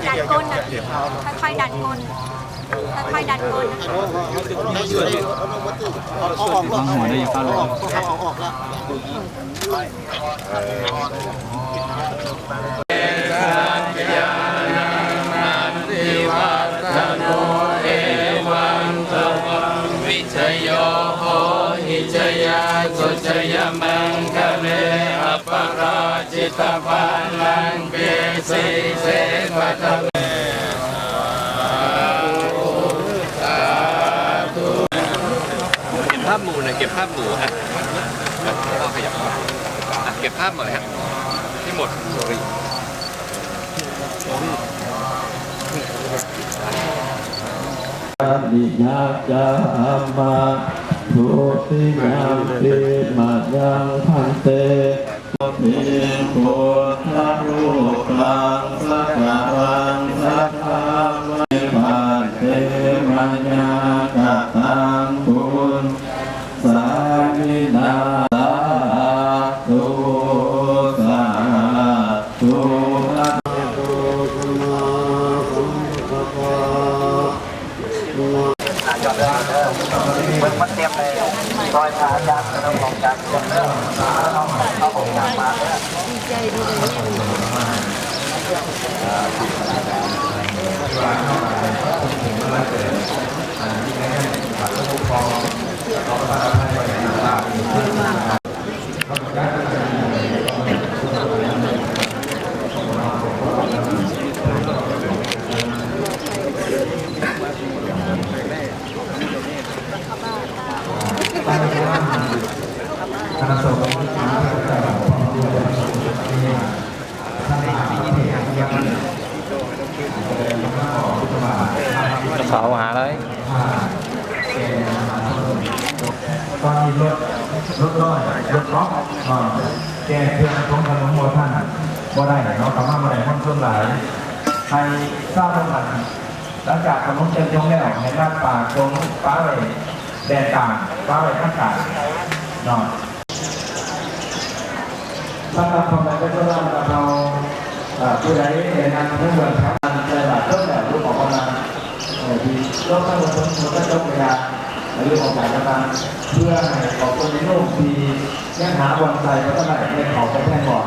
ดันก้นนะค่อยๆดันก้นค่อยๆดันก้นต้องหัวได้ยังเข้าเลยวิชโยโหหิชยาสุชยมังคะเลอปราจิตปาลังเกสีเสปัตเมเก็บภาพหมู่นะเก็บภาพหมู่อ่ะก็ขยับเก็บภาพหมดเลยฮะที่หมดนิยาจามาทุติยามปิมายังพันเตมิโพธารูปังสักการังสักขาวะมาเตมัญญากะตังปุญสามินาตุสาธุมันเตรียมเลยรอยขายักษ์แล้วของยักษ์เรื่องเอาของยักษ์มาดีใจดีเขาหาเลยตอนนี้รถร้อยรถล็อกแกเพื่อนของถนนโมท่านบ่ได้เนาะกลับมาบ่ได้ห้องเครื่องหลายให้ทราบว่ามันหลังจากถนนเต็มยงแล้วในบ้านป่าตรงป้าไว้แดนต่างป้าไว้ข้างต่างเนาะถ้าทำความเป็นเจ้าหน้าที่เราผู้ใดในงานผู้เมืองครับในหลักเรื่องแบบรูปของกำลังที่โลกทั้งหมดมันก็จบเวลาในเรื่องของการกำลังเพื่อให้ของคนในโลกที่ยังหาวันใจก็ต้องได้ในของไปแทนก่อน